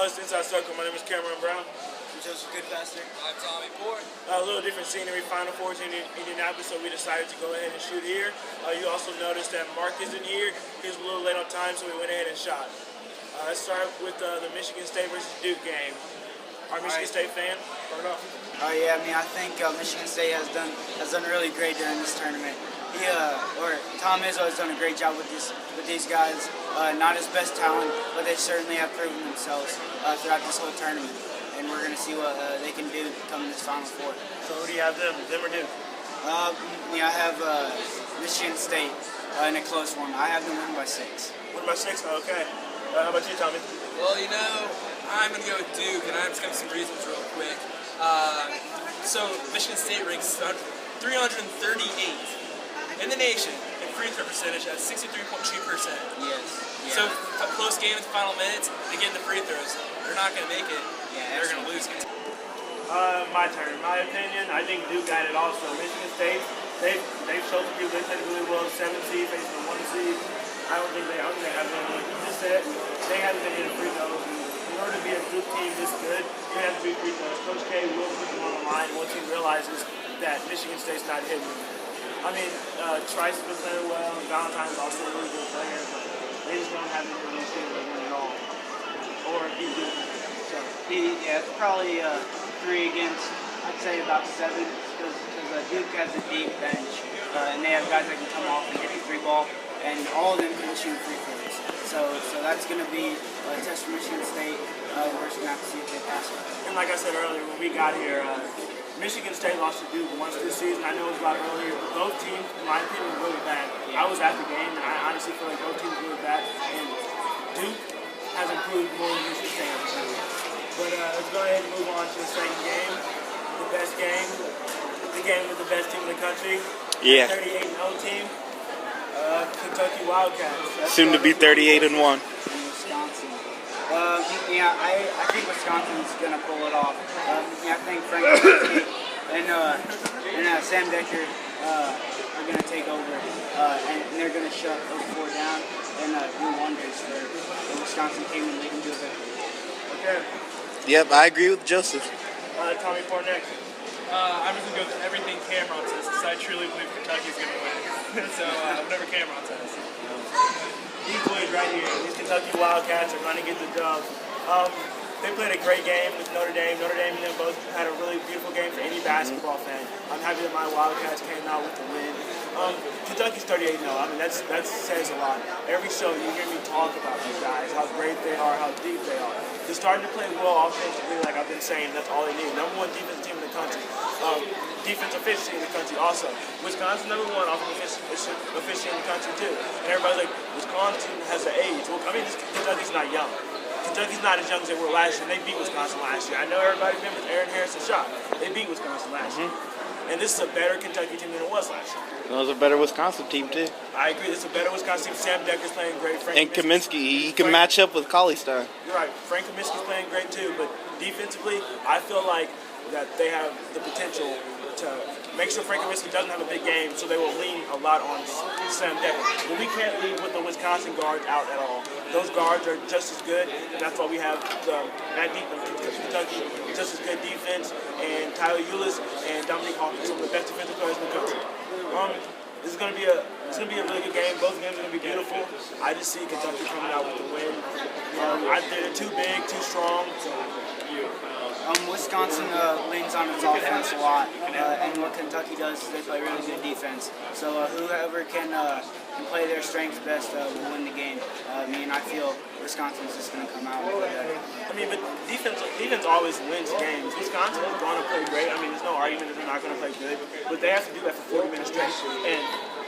it's InsideCircle. My name is Cameron Brown. I'm Joseph Goodfaster. I'm Tommy Poore. A little different scenery, Final Four in Indianapolis, so we decided to go ahead and shoot here. You also noticed that Mark isn't here. He was a little late on time, so we went ahead and shot. Let's start with the Michigan State versus Duke game. Our Michigan State fan, start off. Yeah, I think Michigan State has done really great during this tournament. Tom Izzo has done a great job with these guys. Not his best talent, but they certainly have proven themselves throughout this whole tournament. And we're going to see what they can do coming this Final Four. So who do you have them or Duke? I have Michigan State in a close one. I have them winning by 6. Winning by 6? Okay. How about you, Tommy? Well, I'm going to go with Duke, and I'm just going to some reasons real quick. So Michigan State ranks 338th in the nation in free throw percentage at 63.2%. Yes. So close game in the final minutes, they get in the free throws. They're not going to make it. Yeah, they're going to lose it. My turn. In my opinion, I think Duke got it also. Michigan State, they've shown to people they played really well. 7 seed facing the 1 seed. I don't think they have been. Like you just said, they haven't been hitting free throws. In order to be a Duke team this good, they have to be free throws. Coach K will put them on the line once he realizes that Michigan State's not hitting them. I mean, Trice has been playing well, and Valentine's also a really good player, but they just don't have any of those things to win at all. Or he do. So. Yeah, it's probably 3 against, I'd say about 7, because Duke has a deep bench, and they have guys that can come off and hit the 3 ball, and all of them can shoot free throws. So that's going to be a test for Michigan State. We're just going to have to see if they pass it. And like I said earlier, when we got here, Michigan State lost to Duke once this season. I know it was about earlier, but both teams, in my opinion, were really bad. I was at the game, and I honestly feel like both teams were really bad. And Duke has improved more than Michigan State has improved. But let's go ahead and move on to the second game, the best game, the game with the best team in the country. Yeah. 38-0 team, Kentucky Wildcats. Soon to be 38-1. Wisconsin. I think Wisconsin's going to pull it off. I think Frank Kaminsky and Sam Decker are going to take over, and they're going to shut those 4 down and do wonders for the Wisconsin team and lead them to a victory. Okay. Yep, I agree with Joseph. Tommy Poore next. I'm just going to go with everything Cameron says, because I truly believe Kentucky's going to win. So whatever Cameron says. These boys right here, these Kentucky Wildcats are going to get the dub. They played a great game with Notre Dame. Notre Dame and them both had a really beautiful game for any basketball fan. I'm happy that my Wildcats came out with the win. Kentucky's 38-0. I mean, that says a lot. Every show you hear me talk about these guys, how great they are, how deep they are. They're starting to play well offensively, like I've been saying. That's all they need. #1 defensive team in the country. Defense efficiency in the country also. Wisconsin #1 offensive efficiency in the country too. And everybody's like, Wisconsin has the age. Well, I mean, Kentucky's not young. Kentucky's not as young as they were last year. They beat Wisconsin last year. I know everybody remembers Aaron Harrison's shot. They beat Wisconsin last year. And this is a better Kentucky team than it was last year. That was a better Wisconsin team, too. I agree. This is a better Wisconsin team. Sam Decker's playing great. And Kaminsky, he can match up with Cauley-Stein. You're right. Frank Kaminsky's playing great, too. But defensively, I feel like that they have the potential to make sure Frank Kaminsky doesn't have a big game, so they will lean a lot on Sam Decker. But we can't leave with the Wisconsin guards out at all. Those guards are just as good, and that's why we have that deep in Kentucky, just as good defense, and Tyler Ulis and Dominique Hawkins, some of the best defensive players in the country. This is going to be a really good game. Both games are going to be beautiful. I just see Kentucky coming out with the win. They're too big, too strong. So, Wisconsin leans on its offense a lot, and what Kentucky does is they play really good defense. So whoever can play their strengths best will win the game. I feel Wisconsin's just going to come out with that. I mean, but defense always wins games. Wisconsin is going to play great. I mean, there's no argument that they're not going to play good, but they have to do that for 40 minutes straight. And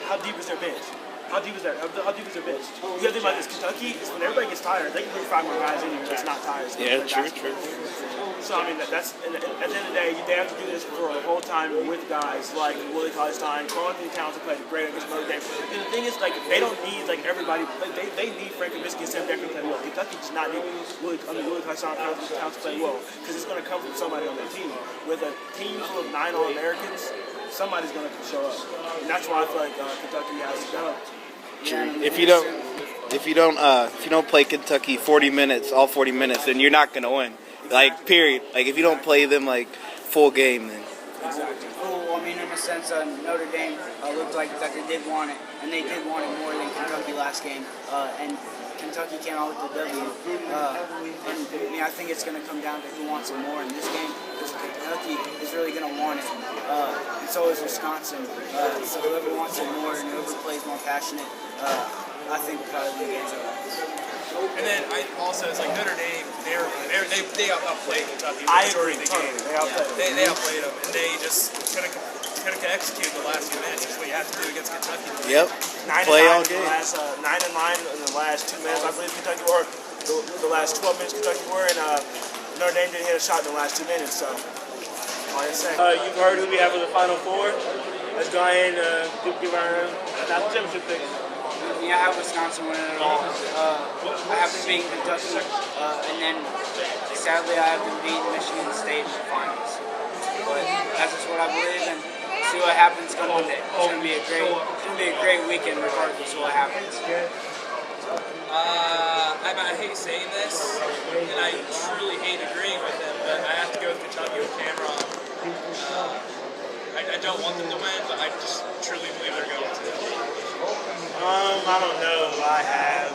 how deep is their bench? How deep is that? How deep is their bench? You got to think about this. Kentucky, when everybody gets tired, they can put 5 more guys in here that's not tired. Yeah, true. So, I mean, that's at the end of the day, they have to do this for the whole time with guys like Willie Cauley-Stein. Carlton Towns played great against Notre Dame. And the thing is, like, they don't need, like, everybody. Like, they need Frank Kaminsky and Sam Decker to play well. Kentucky does not need Willie Cauley-Stein Towns to play well because it's going to come from somebody on their team. With a team full of 9 All-Americans, somebody's going to show up. And that's why I feel like Kentucky has to go. True. Yeah, If you don't, If you don't play Kentucky 40 minutes, all 40 minutes, then you're not gonna win. Like period. Like if you don't play them like full game, then. Exactly. Well, I mean, in a sense, Notre Dame looked like that they did want it, and they did want it more than Kentucky last game. And Kentucky came out with the W. And I mean, I think it's going to come down to who wants it more in this game. Because Kentucky is really going to want it, and so is Wisconsin. So whoever wants it more and whoever plays more passionate, I think will probably win the game. And then it's like Notre Dame. They outplayed Kentucky the I majority agree of the game. totally. They outplayed them, and they just couldn't execute the last few minutes. That's what you have to do against Kentucky. Yep. 9 Play and 9 all in the game. last 9 and 9 in the last 2 minutes. I believe Kentucky were the last 12 minutes. Kentucky were, and Notre Dame didn't hit a shot in the last 2 minutes. So, all I say. You've heard who we have for the Final Four. Let's go ahead and give our national championship picks. Yeah, I have Wisconsin winning it all. I have them beating Kentucky, and then sadly I have them beating Michigan State in the finals. But that's just what I believe, and see what happens come Monday. It's gonna be a great weekend regardless of what happens. I hate saying this, and I truly hate agreeing with them, but I have to go with Kentucky with Cameron. I don't want them to win, but I just truly believe they're going to. I don't know. I have.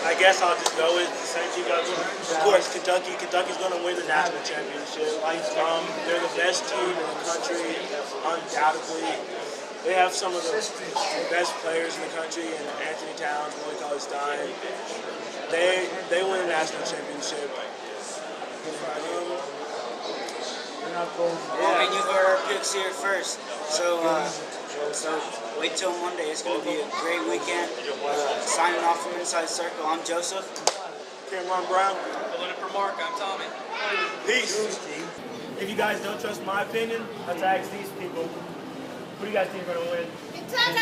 I guess I'll just go with the same team. Of course, Kentucky. Kentucky's going to win the national championship. They're the best team in the country, undoubtedly. They have some of the best players in the country, and Anthony Towns, Willie Cauley-Stein. They win the national championship. Well, I mean, you heard our picks here first, so wait till Monday. It's going to be a great weekend. Signing off from InsideCircle, I'm Joseph. Cameron Brown. Filling in for Mark, I'm Tommy. Peace. If you guys don't trust my opinion, let's ask these people. Who do you guys think are going to win? Kentucky!